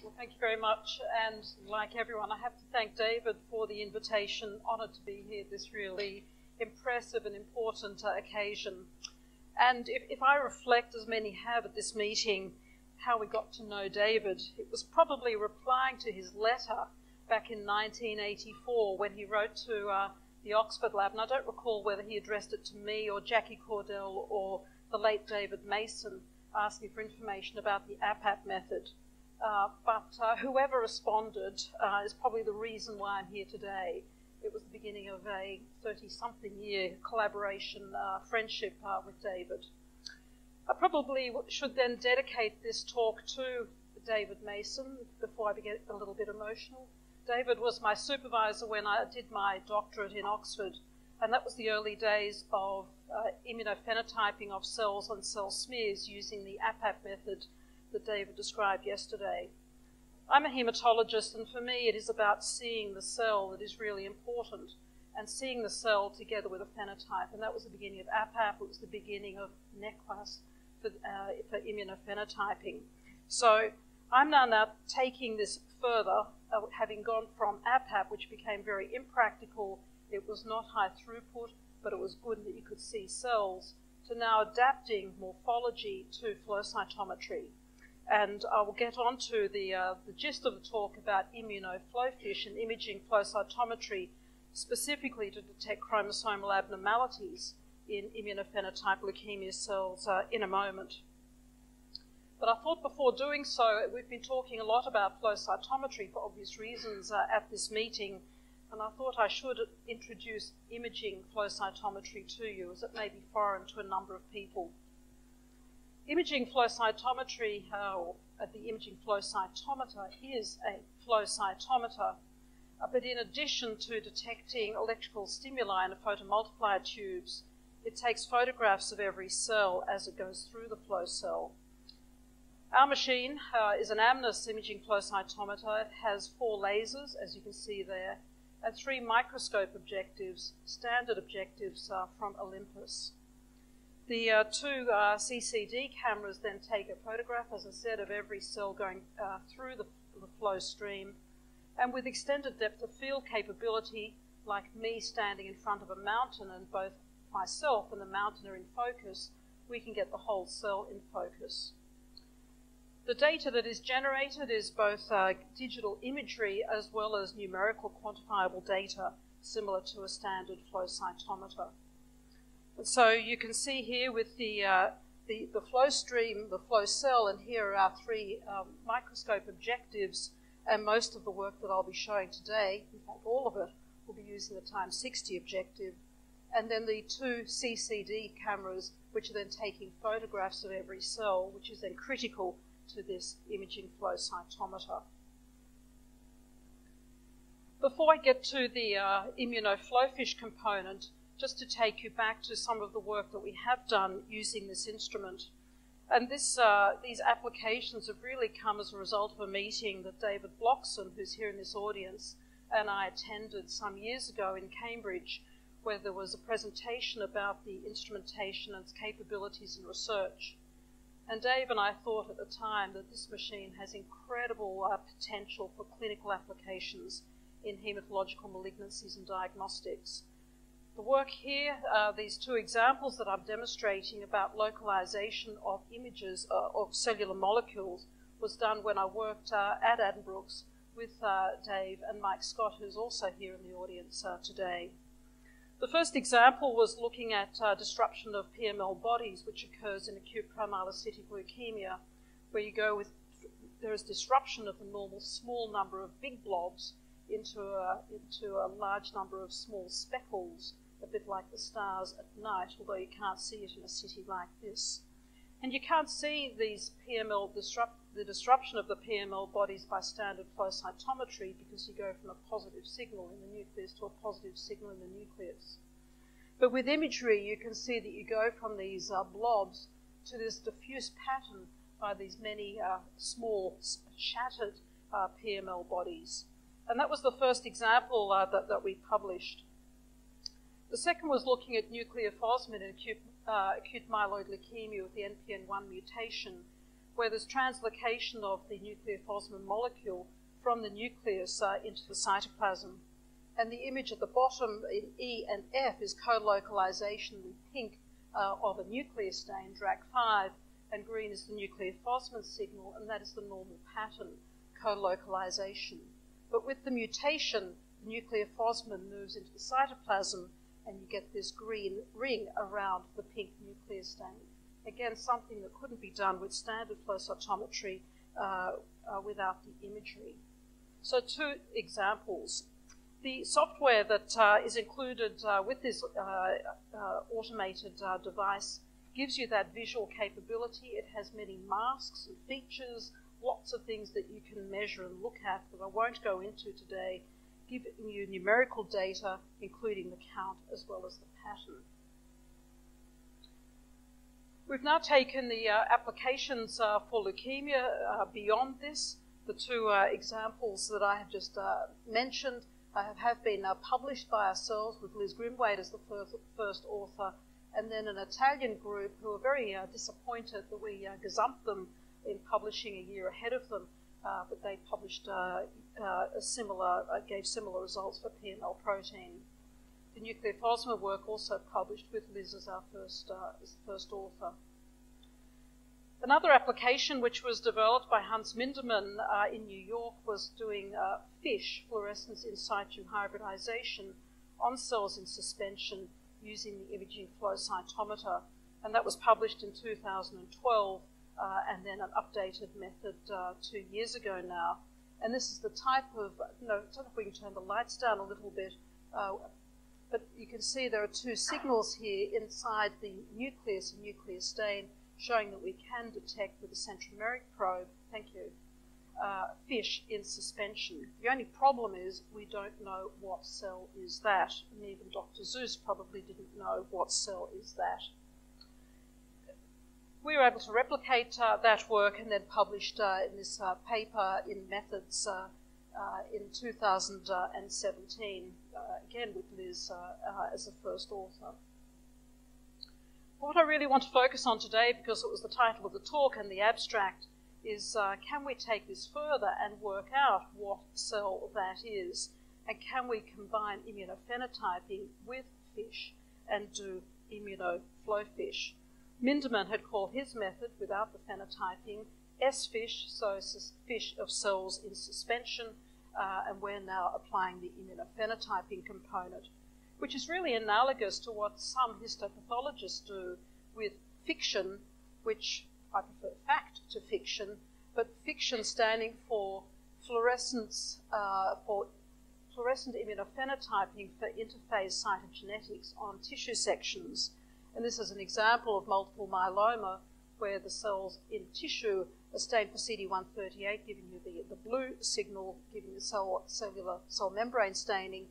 Well, thank you very much. And like everyone, I have to thank David for the invitation. Honoured to be here at this really impressive and important occasion. And if I reflect, as many have at this meeting, how we got to know David, it was probably replying to his letter back in 1984 when he wrote to the Oxford lab. And I don't recall whether he addressed it to me or Jackie Cordell or the late David Mason, asking for information about the APAP method. But whoever responded is probably the reason why I'm here today. It was the beginning of a 30-something year collaboration, friendship with David. I probably should then dedicate this talk to David Mason before I get a little bit emotional. David was my supervisor when I did my doctorate in Oxford, and that was the early days of immunophenotyping of cells on cell smears using the APAP method that David described yesterday. I'm a hematologist, and for me it is about seeing the cell that is really important, and seeing the cell together with a phenotype. And that was the beginning of APAP. It was the beginning of NEQAS for immunophenotyping. So I'm now taking this further, having gone from APAP, which became very impractical. It was not high throughput, but it was good that you could see cells, to now adapting morphology to flow cytometry. And I will get on to the gist of the talk about Immuno-flow FISH and imaging flow cytometry, specifically to detect chromosomal abnormalities in immunophenotyped leukemia cells in a moment. But I thought before doing so, we've been talking a lot about flow cytometry for obvious reasons at this meeting, and I thought I should introduce imaging flow cytometry to you, as it may be foreign to a number of people. Imaging flow cytometry, the imaging flow cytometer, is a flow cytometer, but in addition to detecting electrical stimuli in the photomultiplier tubes, it takes photographs of every cell as it goes through the flow cell. Our machine is an Amnis imaging flow cytometer. It has 4 lasers, as you can see there, and 3 microscope objectives, standard objectives from Olympus. The 2 CCD cameras then take a photograph, as I said, of every cell going through the flow stream. And with extended depth of field capability, like me standing in front of a mountain and both myself and the mountain are in focus, we can get the whole cell in focus. The data that is generated is both digital imagery as well as numerical quantifiable data, similar to a standard flow cytometer. And so you can see here with the flow stream, the flow cell, and here are our 3 microscope objectives, and most of the work that I'll be showing today, in fact all of it, will be using the ×60 objective, and then the 2 CCD cameras, which are then taking photographs of every cell, which is then critical to this imaging flow cytometer. Before I get to the Immuno-flow FISH component, just to take you back to some of the work that we have done using this instrument. And these applications have really come as a result of a meeting that David Bloxham, who's here in this audience, and I attended some years ago in Cambridge, where there was a presentation about the instrumentation and its capabilities in research. And Dave and I thought at the time that this machine has incredible potential for clinical applications in hematological malignancies and diagnostics. The work here, these 2 examples that I'm demonstrating about localization of images of cellular molecules, was done when I worked at Addenbrooke's with Dave and Mike Scott, who's also here in the audience today. The first example was looking at disruption of PML bodies, which occurs in acute promyelocytic leukemia, where you go with, there is disruption of the normal small number of big blobs into a large number of small speckles, a bit like the stars at night, although you can't see it in a city like this. And you can't see these the disruption of the PML bodies by standard flow cytometry, because you go from a positive signal in the nucleus to a positive signal in the nucleus. But with imagery, you can see that you go from these blobs to this diffuse pattern by these many small shattered PML bodies. And that was the first example that we published. The second was looking at nuclear phosmin in acute myeloid leukemia with the NPN1 mutation, where there's translocation of the nucleophosmin molecule from the nucleus into the cytoplasm. And the image at the bottom in E and F is co-localization in pink of a nuclear stain, DRAC5, and green is the nucleophosmin signal, and that is the normal pattern, co-localization. But with the mutation, the nucleophosmin moves into the cytoplasm, and you get this green ring around the pink nuclear stain. Again, something that couldn't be done with standard flow cytometry without the imagery. So 2 examples. The software that is included with this automated device gives you that visual capability. It has many masks and features, lots of things that you can measure and look at that I won't go into today, giving you numerical data, including the count as well as the pattern. We've now taken the applications for leukemia beyond this. The 2 examples that I have just mentioned have been published by ourselves, with Liz Grimwade as the first author, and then an Italian group who are very disappointed that we gazumped them in publishing a year ahead of them, but they published gave similar results for PML protein. The nucleophosmin work also published with Liz as our first author. Another application which was developed by Hans Minderman in New York was doing FISH, fluorescence in situ hybridization, on cells in suspension using the imaging flow cytometer. And that was published in 2012 and then an updated method 2 years ago now. And this is the type of, I don't know if we can turn the lights down a little bit, but you can see there are 2 signals here inside the nucleus and nuclear stain, showing that we can detect with a centromeric probe, FISH in suspension. The only problem is we don't know what cell is that, and even Dr. Zeus probably didn't know what cell is that. We were able to replicate that work and then published in this paper in Methods in 2017, again with Liz as the first author. What I really want to focus on today, because it was the title of the talk and the abstract, is can we take this further and work out what cell that is, and can we combine immunophenotyping with FISH and do Immuno-flow FISH? Minderman had called his method, without the phenotyping, S-FISH, so FISH of cells in suspension, and we're now applying the immunophenotyping component, which is really analogous to what some histopathologists do with fiction, which I prefer fact to fiction, but fiction standing for fluorescence, for fluorescent immunophenotyping for interphase cytogenetics on tissue sections. And this is an example of multiple myeloma, where the cells in tissue are stained for CD138, giving you the blue signal, giving the cellular cell membrane staining,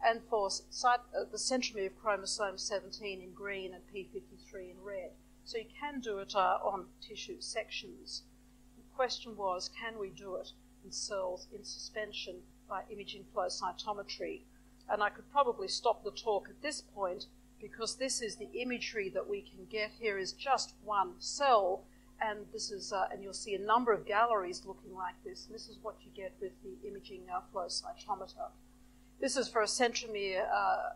and for the centromere of chromosome 17 in green and P53 in red. So you can do it on tissue sections. The question was, can we do it in cells in suspension by imaging flow cytometry? And I could probably stop the talk at this point, because this is the imagery that we can get. Here is just one cell, and this is, and you'll see a number of galleries looking like this, and this is what you get with the imaging flow cytometer. This is for a centromere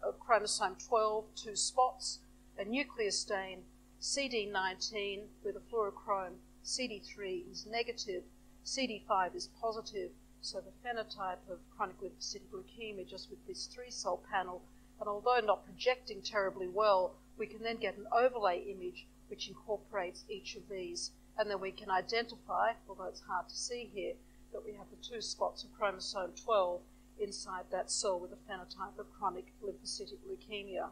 of chromosome 12, 2 spots, a nuclear stain, CD19 with a fluorochrome, CD3 is negative, CD5 is positive, so the phenotype of chronic lymphocytic leukemia just with this 3-cell panel. And although not projecting terribly well, we can then get an overlay image which incorporates each of these, and then we can identify, although it's hard to see here, that we have the 2 spots of chromosome 12 inside that cell with a phenotype of chronic lymphocytic leukemia.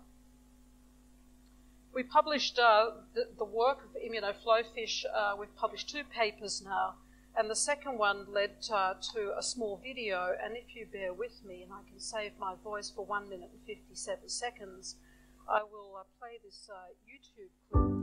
We published the work of Immuno-flow FISH. We've published 2 papers now, and the second one led to a small video, and if you bear with me, and I can save my voice for 1 minute and 57 seconds, I will play this YouTube clip.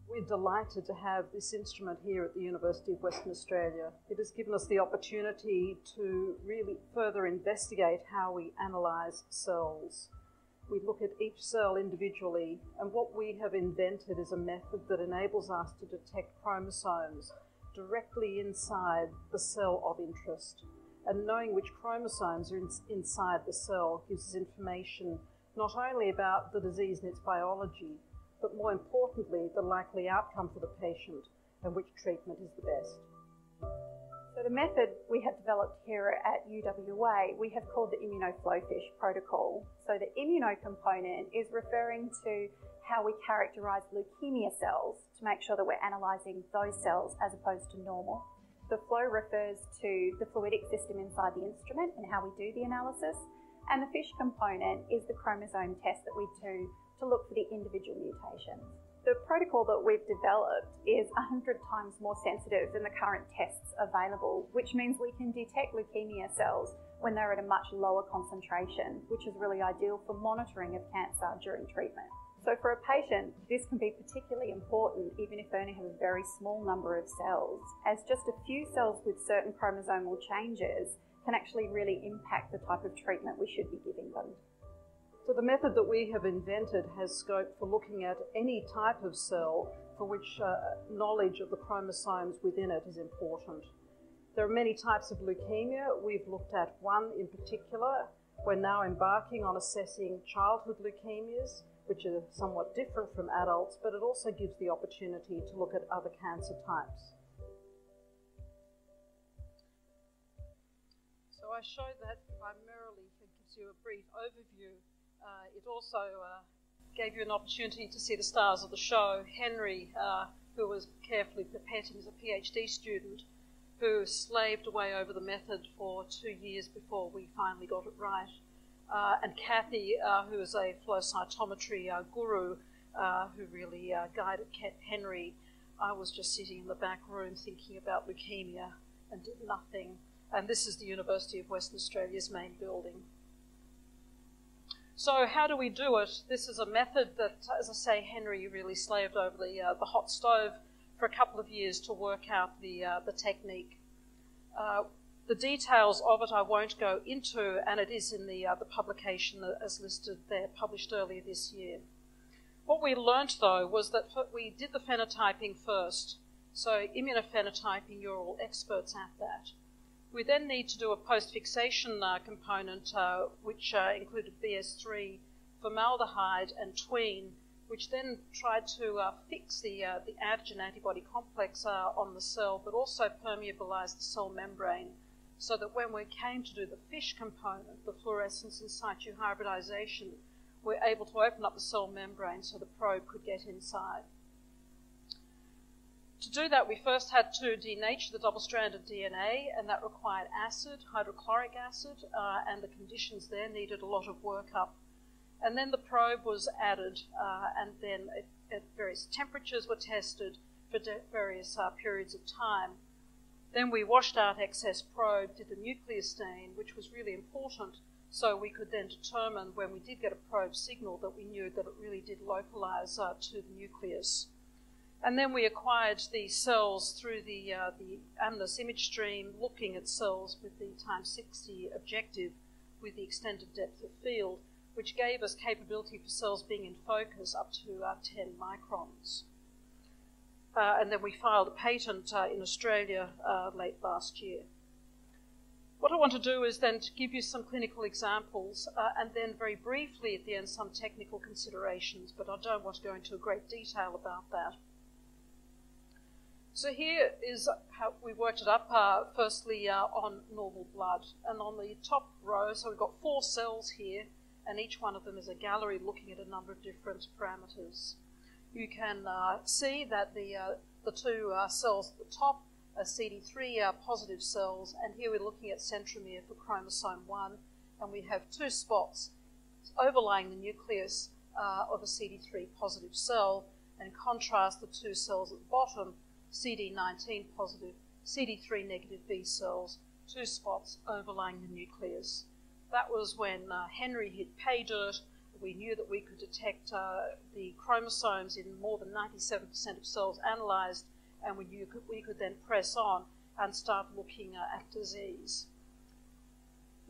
We're delighted to have this instrument here at the University of Western Australia. It has given us the opportunity to really further investigate how we analyse cells. we look at each cell individually, and what we have invented is a method that enables us to detect chromosomes directly inside the cell of interest. And knowing which chromosomes are inside the cell gives us information not only about the disease and its biology, but more importantly, the likely outcome for the patient and which treatment is the best. So the method we have developed here at UWA, we have called the Immuno-flow FISH protocol. So the immuno component is referring to how we characterise leukemia cells to make sure that we're analysing those cells as opposed to normal. The flow refers to the fluidic system inside the instrument and how we do the analysis. And the FISH component is the chromosome test that we do to look for the individual mutations. The protocol that we've developed is 100 times more sensitive than the current tests available, which means we can detect leukemia cells when they're at a much lower concentration, which is really ideal for monitoring of cancer during treatment. So for a patient, this can be particularly important even if they only have a very small number of cells, as just a few cells with certain chromosomal changes can actually really impact the type of treatment we should be giving them. So the method that we have invented has scope for looking at any type of cell for which knowledge of the chromosomes within it is important. There are many types of leukemia. We've looked at one in particular. We're now embarking on assessing childhood leukemias, which are somewhat different from adults, but it also gives the opportunity to look at other cancer types. So I showed that primarily, it gives you a brief overview. It also gave you an opportunity to see the stars of the show. Henry, who was carefully pipetting as a PhD student, who slaved away over the method for 2 years before we finally got it right. And Kathy, who is a flow cytometry guru, who really guided Henry. I was just sitting in the back room thinking about leukemia and did nothing. And this is the University of Western Australia's main building. So how do we do it? This is a method that, as I say, Henry really slaved over the hot stove for a couple of years to work out the technique. The details of it I won't go into, and it is in the publication as listed there, published earlier this year. What we learnt, though, was that we did the phenotyping first. So immunophenotyping, you're all experts at that. We then need to do a post-fixation component, which included BS3, formaldehyde, and tween, which then tried to fix the antigen-antibody complex on the cell, but also permeabilize the cell membrane, so that when we came to do the FISH component, the fluorescence in situ hybridization, we're able to open up the cell membrane so the probe could get inside. To do that, we first had to denature the double-stranded DNA, and that required acid, hydrochloric acid, and the conditions there needed a lot of workup. And then the probe was added, and then at various temperatures were tested for various periods of time. Then we washed out excess probe, did the nuclear stain, which was really important, so we could then determine when we did get a probe signal that we knew that it really did localize to the nucleus. And then we acquired the cells through the Amnis image stream, looking at cells with the ×60 objective with the extended depth of field, which gave us capability for cells being in focus up to 10 microns. And then we filed a patent in Australia late last year. What I want to do is then to give you some clinical examples and then very briefly at the end some technical considerations, but I don't want to go into great detail about that. So here is how we worked it up, firstly on normal blood. And on the top row, so we've got 4 cells here, and each one of them is a gallery looking at a number of different parameters. You can see that the 2 cells at the top are CD3 positive cells, and here we're looking at centromere for chromosome 1, and we have 2 spots overlying the nucleus of a CD3 positive cell, and in contrast the 2 cells at the bottom, CD19 positive, CD3 negative B cells, 2 spots overlying the nucleus. That was when Henry hit pay dirt. We knew that we could detect the chromosomes in more than 97% of cells analysed, and we knew we could then press on and start looking at disease.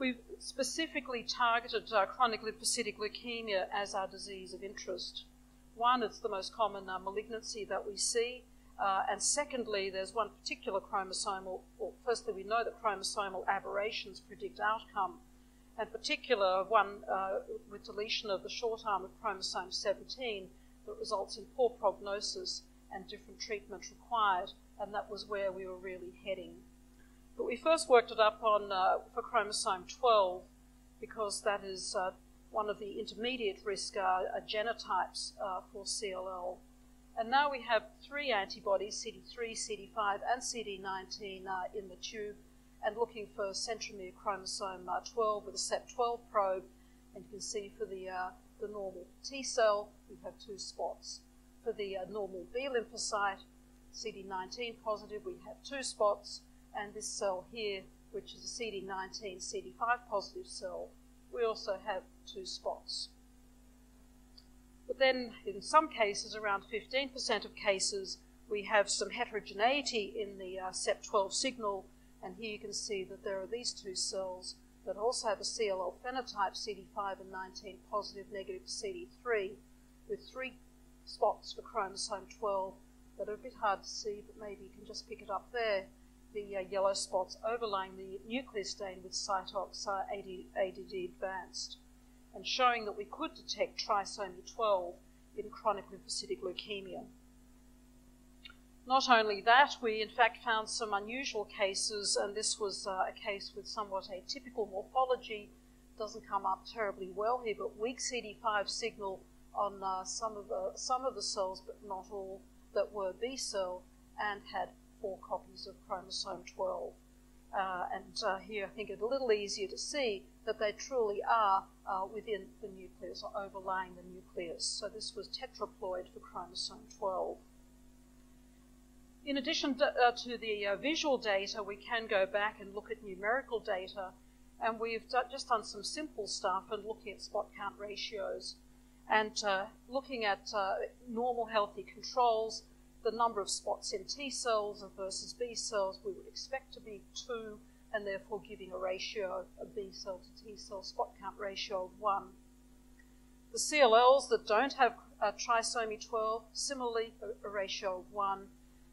We've specifically targeted chronic lymphocytic leukemia as our disease of interest. One, it's the most common malignancy that we see, and secondly, there's one particular chromosomal, or firstly, we know that chromosomal aberrations predict outcome, and particular one with deletion of the short arm of chromosome 17 that results in poor prognosis and different treatment required, and that was where we were really heading. But we first worked it up on for chromosome 12 because that is one of the intermediate risk genotypes for CLL. And now we have 3 antibodies, CD3, CD5, and CD19 in the tube, and looking for centromere chromosome 12 with a CEP12 probe. And you can see for the normal T cell, we have 2 spots. For the normal B lymphocyte, CD19 positive, we have 2 spots. And this cell here, which is a CD19, CD5 positive cell, we also have 2 spots. But then in some cases, around 15% of cases, we have some heterogeneity in the CEP12 signal, and here you can see that there are these 2 cells that also have a CLL phenotype, CD5 and 19 positive, negative CD3, with 3 spots for chromosome 12 that are a bit hard to see, but maybe you can just pick it up there. The yellow spots overlaying the nuclear stain with cytox ADD advanced, and showing that we could detect trisomy 12 in chronic lymphocytic leukemia. Not only that, we in fact found some unusual cases, and this was a case with somewhat atypical morphology. Doesn't come up terribly well here, but weak CD5 signal on some of the cells, but not all, that were B cell and had 4 copies of chromosome 12. Here I think it's a little easier to see that they truly are within the nucleus or overlaying the nucleus. So this was tetraploid for chromosome 12. In addition to the visual data, we can go back and look at numerical data, and we've just done some simple stuff and looking at spot count ratios and looking at normal healthy controls. The number of spots in T cells versus B cells we would expect to be 2, and therefore giving a ratio of B cell to T cell spot count ratio of 1. The CLLs that don't have trisomy 12, similarly a ratio of 1.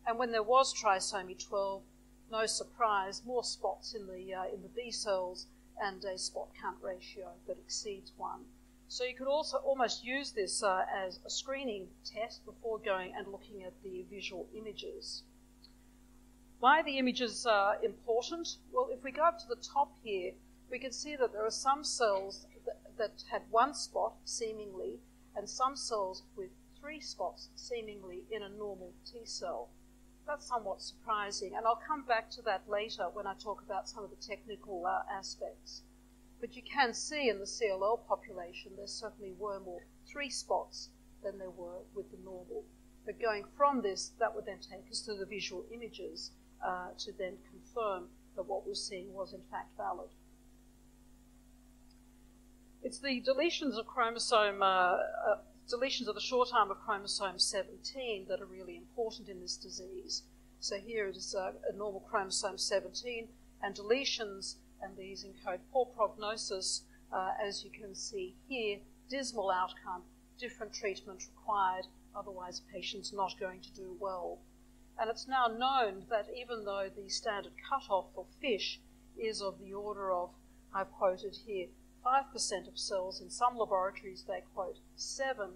And when there was trisomy 12, no surprise, more spots in the B cells and a spot count ratio that exceeds 1. So you could also almost use this as a screening test before going and looking at the visual images. Why are the images important? Well, if we go up to the top here, we can see that there are some cells that had 1 spot, seemingly, and some cells with 3 spots, seemingly, in a normal T cell. That's somewhat surprising, and I'll come back to that later when I talk about some of the technical aspects. But you can see in the CLL population there certainly were more 3 spots than there were with the normal. But going from this, that would then take us to the visual images to then confirm that what we're seeing was in fact valid. It's the deletions of deletions of the short arm of chromosome 17 that are really important in this disease. So here it is a normal chromosome 17 and deletions, and these encode poor prognosis, as you can see here, dismal outcome, different treatment required, otherwise a patient's not going to do well. And it's now known that even though the standard cutoff for FISH is of the order of, I've quoted here, 5% of cells, in some laboratories they quote 7,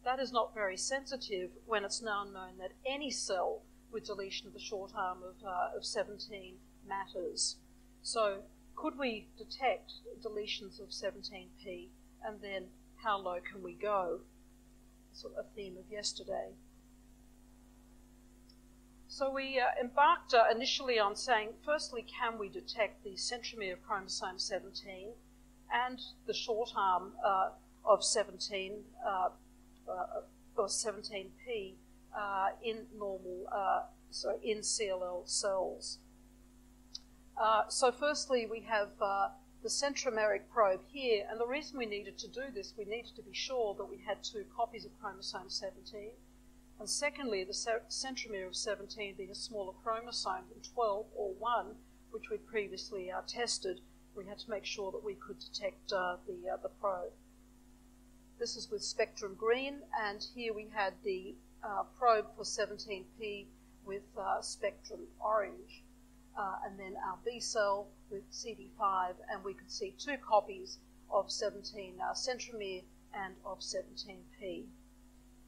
that is not very sensitive when it's now known that any cell with deletion of the short arm of 17 matters. So could we detect deletions of 17p, and then how low can we go? Sort of a theme of yesterday. So we embarked initially on saying, firstly, can we detect the centromere of chromosome 17 and the short arm of 17 or 17p in normal, in CLL cells. So firstly, we have the centromeric probe here, and the reason we needed to do this, we needed to be sure that we had 2 copies of chromosome 17, and secondly, the centromere of 17 being a smaller chromosome than 12 or 1, which we'd previously tested, we had to make sure that we could detect the probe. This is with spectrum green, and here we had the probe for 17P with spectrum orange, and then our B cell with CD5, and we could see 2 copies of 17 centromere and of 17P.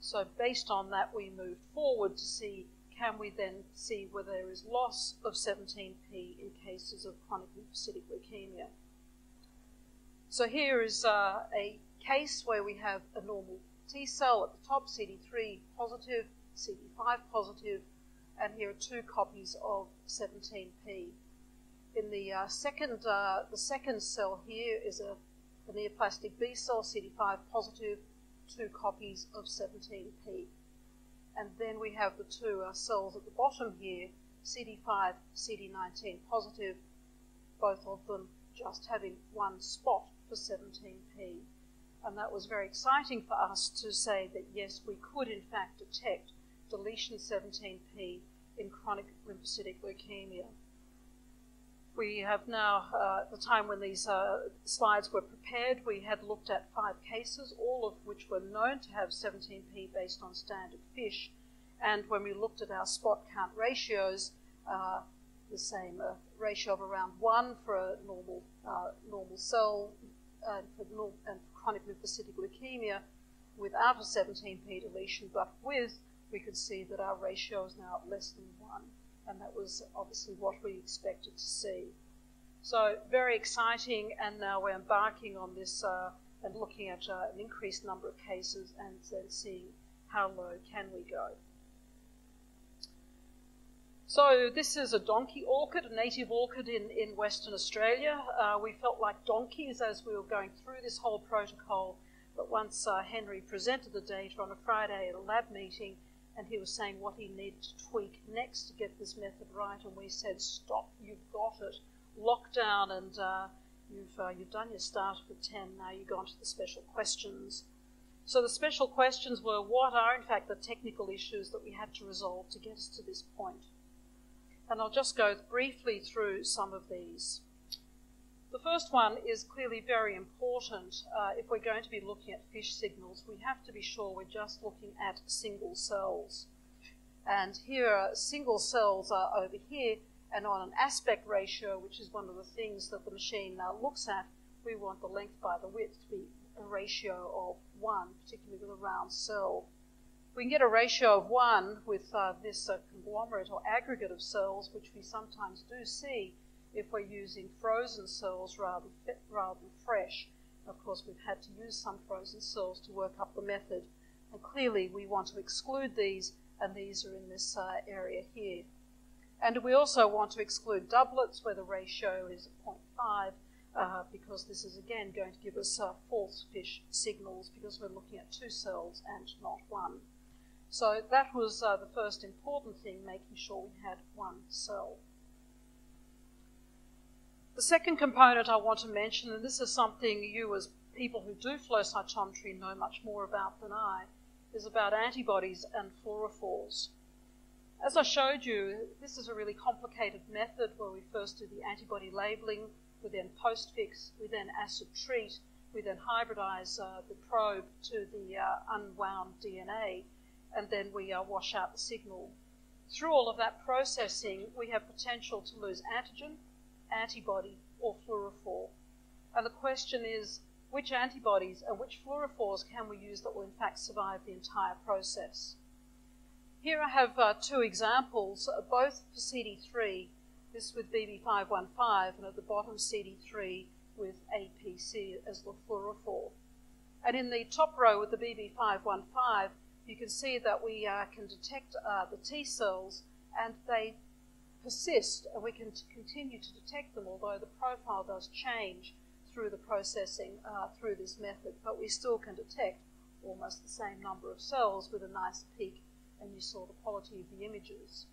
So based on that, we moved forward to see, can we then see whether there is loss of 17P in cases of chronic lymphocytic leukemia. So here is a case where we have a normal T cell at the top, CD3 positive, CD5 positive, and here are 2 copies of 17P. In the second cell here is a neoplastic B cell, CD5 positive, 2 copies of 17P. And then we have the 2 cells at the bottom here, CD5, CD19 positive, both of them just having 1 spot for 17P. And that was very exciting for us to say that yes, we could in fact detect deletion 17P in chronic lymphocytic leukemia. We have now, at the time when these slides were prepared, we had looked at 5 cases, all of which were known to have 17P based on standard FISH. And when we looked at our spot count ratios, the same ratio of around 1 for a normal cell and for chronic lymphocytic leukemia without a 17P deletion, but with, we could see that our ratio is now less than 1. And that was obviously what we expected to see. So very exciting, and now we're embarking on this and looking at an increased number of cases and then seeing how low can we go. So this is a donkey orchid, a native orchid in Western Australia. We felt like donkeys as we were going through this whole protocol, but once Henry presented the data on a Friday at a lab meeting, and he was saying what he needed to tweak next to get this method right, and we said, stop, you've got it, lock down, and you've done your starter for 10, now you go on to the special questions. So the special questions were, what are in fact the technical issues that we had to resolve to get us to this point? And I'll just go briefly through some of these. The first one is clearly very important. If we're going to be looking at FISH signals, we have to be sure we're just looking at single cells. And here, single cells are over here, and on an aspect ratio, which is one of the things that the machine looks at, we want the length by the width to be a ratio of 1, particularly with a round cell. We can get a ratio of 1 with this conglomerate or aggregate of cells, which we sometimes do see if we're using frozen cells rather than fresh. Of course, we've had to use some frozen cells to work up the method. And clearly, we want to exclude these, and these are in this area here. And we also want to exclude doublets where the ratio is 0.5, because this is, again, going to give us false FISH signals because we're looking at 2 cells and not 1. So that was the first important thing, making sure we had 1 cell. The second component I want to mention, and this is something you as people who do flow cytometry know much more about than I, is about antibodies and fluorophores. As I showed you, this is a really complicated method where we first do the antibody labeling, we then postfix, we then acid treat, we then hybridize the probe to the unwound DNA, and then we wash out the signal. Through all of that processing, we have potential to lose antigen, antibody, or fluorophore. And the question is, which antibodies and which fluorophores can we use that will in fact survive the entire process? Here I have 2 examples, both for CD3, this with BB515, and at the bottom CD3 with APC as the fluorophore. And in the top row with the BB515, you can see that we can detect the T cells, and they persist, and we can continue to detect them, although the profile does change through the processing through this method, but we still can detect almost the same number of cells with a nice peak, and you saw the quality of the images.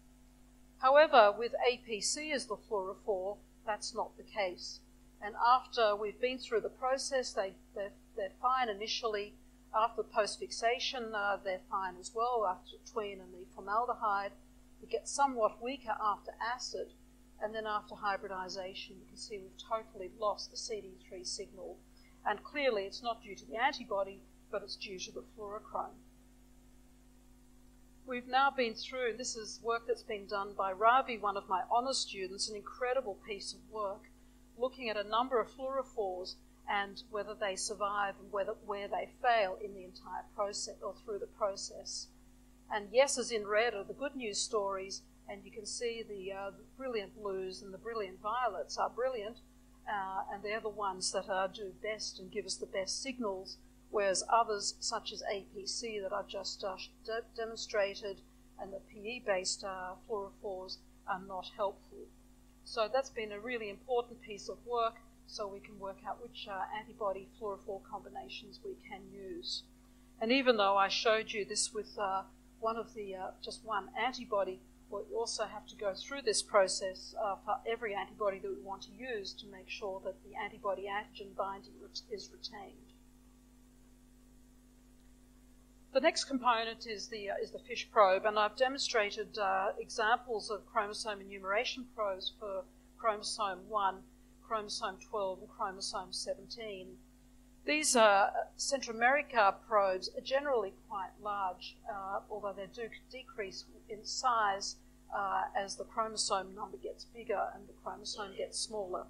However, with APC as the fluorophore, that's not the case. And after we've been through the process, they're fine initially. After post-fixation, they're fine as well, after tween and the formaldehyde. It gets somewhat weaker after acid, and then after hybridization, you can see we've totally lost the CD3 signal. And clearly it's not due to the antibody, but it's due to the fluorochrome. We've now been through, this is work that's been done by Ravi, one of my honours students, an incredible piece of work, looking at a number of fluorophores and whether they survive and where they fail in the entire process or through the process. And yes, as in red are the good news stories, and you can see the brilliant blues and the brilliant violets are brilliant, and they're the ones that do best and give us the best signals, whereas others, such as APC that I've just demonstrated, and the PE-based fluorophores are not helpful. So that's been a really important piece of work, so we can work out which antibody fluorophore combinations we can use. And even though I showed you this with just one antibody, we also have to go through this process for every antibody that we want to use to make sure that the antibody-antigen binding is retained. The next component is the FISH probe, and I've demonstrated examples of chromosome enumeration probes for chromosome 1, chromosome 12, and chromosome 17. These centromeric probes are generally quite large, although they do decrease in size as the chromosome number gets bigger and the chromosome gets smaller.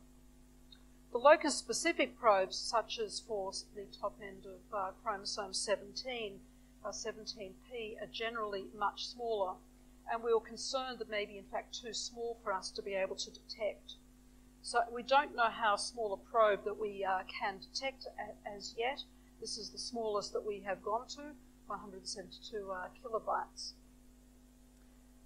The locus-specific probes, such as for the top end of chromosome 17, 17p, are generally much smaller, and we were concerned that maybe in fact too small for us to be able to detect. So we don't know how small a probe that we can detect as yet. This is the smallest that we have gone to, 172 kilobytes.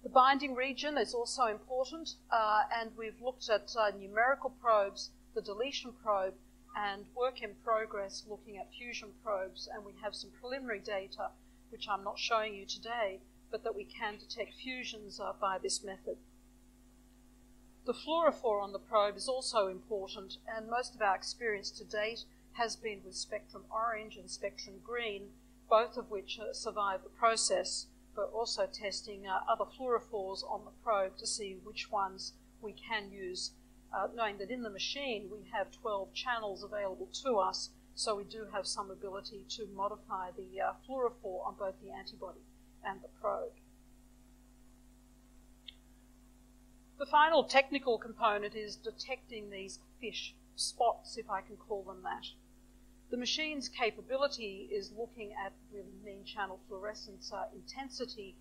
The binding region is also important, and we've looked at numerical probes, the deletion probe, and work in progress looking at fusion probes, and we have some preliminary data, which I'm not showing you today, but that we can detect fusions by this method. The fluorophore on the probe is also important, and most of our experience to date has been with spectrum orange and spectrum green, both of which survive the process, but also testing other fluorophores on the probe to see which ones we can use, knowing that in the machine we have 12 channels available to us, so we do have some ability to modify the fluorophore on both the antibody and the probe. The final technical component is detecting these FISH spots, if I can call them that. The machine's capability is looking at really mean channel fluorescence intensity,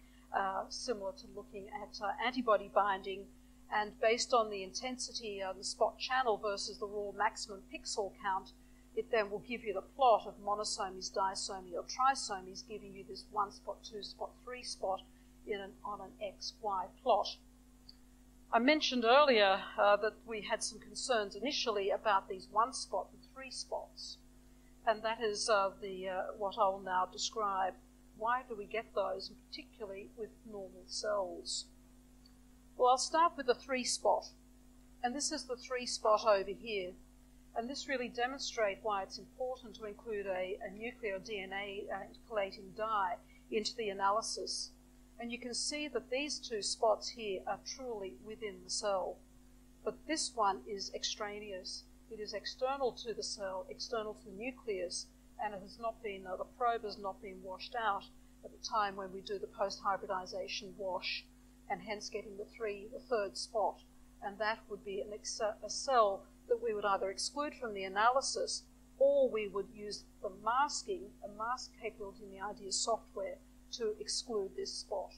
similar to looking at antibody binding, and based on the intensity of the spot channel versus the raw maximum pixel count, it then will give you the plot of monosomies, disomy, or trisomies, giving you this 1 spot, 2 spot, 3 spot on an XY plot. I mentioned earlier that we had some concerns initially about these 1 spot and 3 spots, and that is what I will now describe. Why do we get those, and particularly with normal cells? Well, I'll start with the 3 spot, and this is the 3 spot over here, and this really demonstrates why it's important to include a nuclear DNA collating dye into the analysis. And you can see that these 2 spots here are truly within the cell. But this one is extraneous. It is external to the cell, external to the nucleus, and it has not been, the probe has not been washed out at the time when we do the post-hybridization wash, and hence getting the third spot. And that would be a cell that we would either exclude from the analysis, or we would use the masking, a mask capability in the IDEA software, to exclude this spot.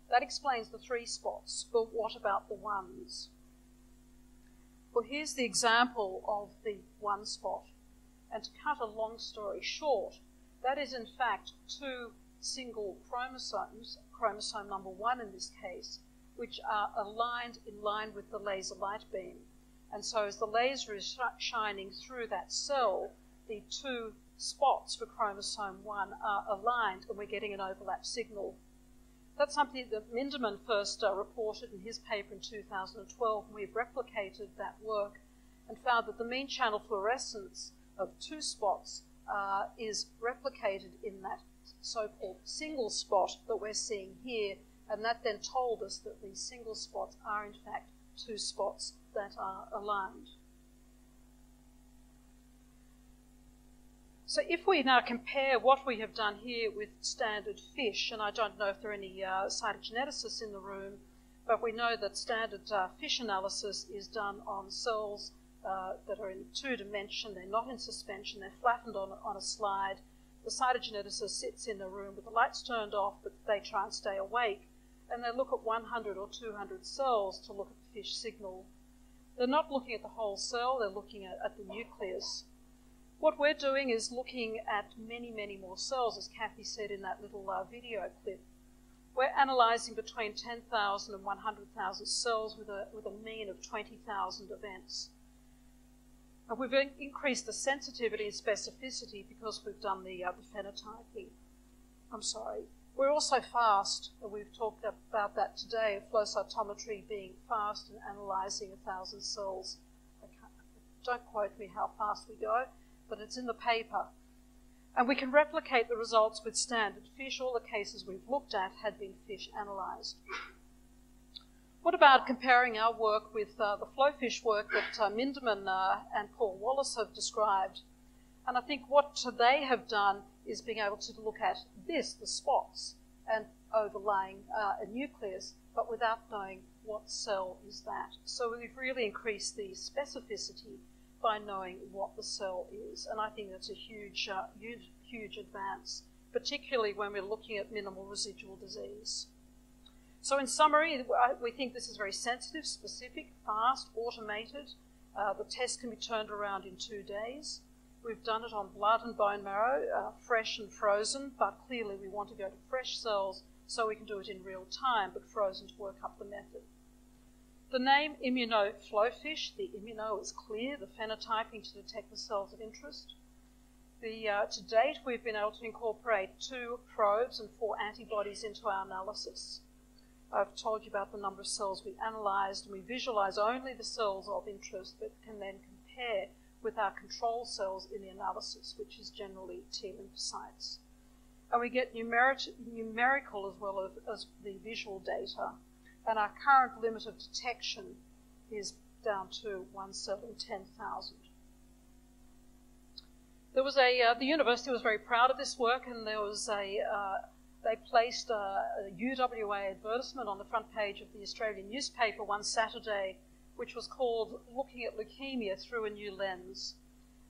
That explains the 3 spots, but what about the 1s? Well, here's the example of the 1 spot. And to cut a long story short, that is in fact 2 single chromosomes, chromosome number 1 in this case, which are aligned in line with the laser light beam. And so as the laser is shining through that cell, the 2 spots for chromosome 1 are aligned, and we're getting an overlap signal. That's something that Minderman first reported in his paper in 2012, and we've replicated that work and found that the mean channel fluorescence of 2 spots is replicated in that so-called single spot that we're seeing here, and that then told us that these single spots are in fact two spots that are aligned. So if we now compare what we have done here with standard FISH, and I don't know if there are any cytogeneticists in the room, but we know that standard FISH analysis is done on cells that are in two-dimension. They're not in suspension. They're flattened on a slide. The cytogeneticist sits in the room with the lights turned off, but they try and stay awake, and they look at 100 or 200 cells to look at the FISH signal. They're not looking at the whole cell. They're looking at the nucleus. What we're doing is looking at many, many more cells, as Kathy said in that little video clip. We're analysing between 10,000 and 100,000 cells with a mean of 20,000 events. And we've increased the sensitivity and specificity because we've done the phenotyping. We're also fast, and we've talked about that today, flow cytometry being fast and analysing 1,000 cells. Don't quote me how fast we go, but it's in the paper. And we can replicate the results with standard FISH. All the cases we've looked at had been FISH analysed. What about comparing our work with the FlowFISH work that Minderman and Paul Wallace have described? And I think what they have done is being able to look at the spots, and overlaying a nucleus, but without knowing what cell is that. So we've really increased the specificity by knowing what the cell is, and I think that's a huge advance, particularly when we're looking at minimal residual disease. So in summary, we think this is very sensitive, specific, fast, automated. The test can be turned around in 2 days. We've done it on blood and bone marrow, fresh and frozen, but clearly we want to go to fresh cells so we can do it in real time, but frozen to work up the method. The name Immuno-flowFISH, the immuno is clear, the phenotyping to detect the cells of interest. To date, we've been able to incorporate 2 probes and 4 antibodies into our analysis. I've told you about the number of cells we analysed, and we visualise only the cells of interest that can then compare with our control cells in the analysis, which is generally T lymphocytes. And we get numerical as well as the visual data. And our current limit of detection is down to 1 cell in 10,000. There was the university was very proud of this work, and there was they placed a UWA advertisement on the front page of the Australian newspaper one Saturday, which was called "Looking at Leukaemia Through a New Lens,"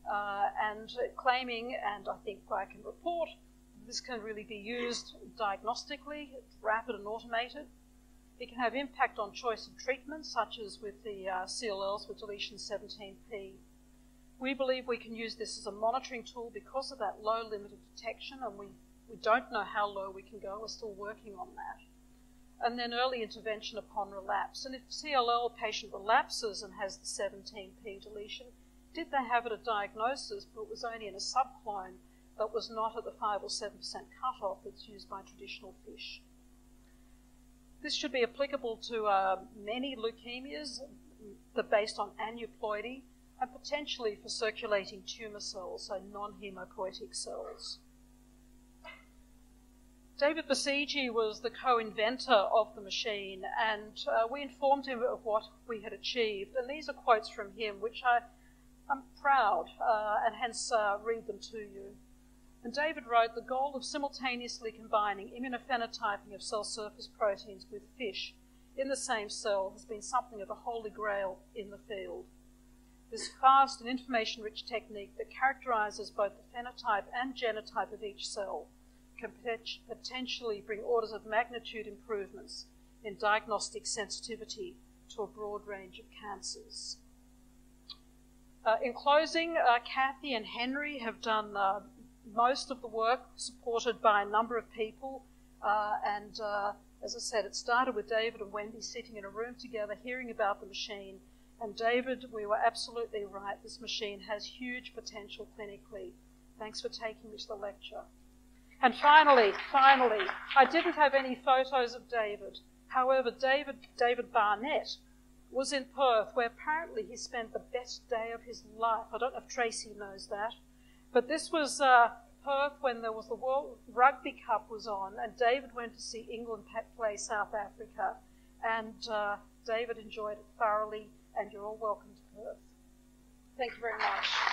and claiming, and I think I can report, this can really be used diagnostically. It's rapid and automated. It can have impact on choice of treatment, such as with the CLLs with deletion 17p. We believe we can use this as a monitoring tool because of that low limit of detection, and we don't know how low we can go. We're still working on that. And then early intervention upon relapse. And if CLL patient relapses and has the 17p deletion, did they have it at diagnosis, but it was only in a subclone that was not at the 5 or 7% cutoff that's used by traditional FISH. This should be applicable to many leukemias that are based on aneuploidy, and potentially for circulating tumour cells, so non-hemopoietic cells. David Basigi was the co-inventor of the machine, and we informed him of what we had achieved. And these are quotes from him, which I'm proud, and hence read them to you. And David wrote, "The goal of simultaneously combining immunophenotyping of cell surface proteins with FISH in the same cell has been something of a holy grail in the field. This fast and information-rich technique that characterises both the phenotype and genotype of each cell can potentially bring orders of magnitude improvements in diagnostic sensitivity to a broad range of cancers." In closing, Kathy and Henry have done most of the work, supported by a number of people, and as I said, it started with David and Wendy sitting in a room together hearing about the machine. And David, we were absolutely right. This machine has huge potential clinically. Thanks for taking me to the lecture. And finally, I didn't have any photos of David. However, David Barnett was in Perth, where apparently he spent the best day of his life. I don't know if Tracy knows that. But this was Perth when there was the World Rugby Cup was on, and David went to see England play South Africa. and David enjoyed it thoroughly, and you're all welcome to Perth. Thank you very much.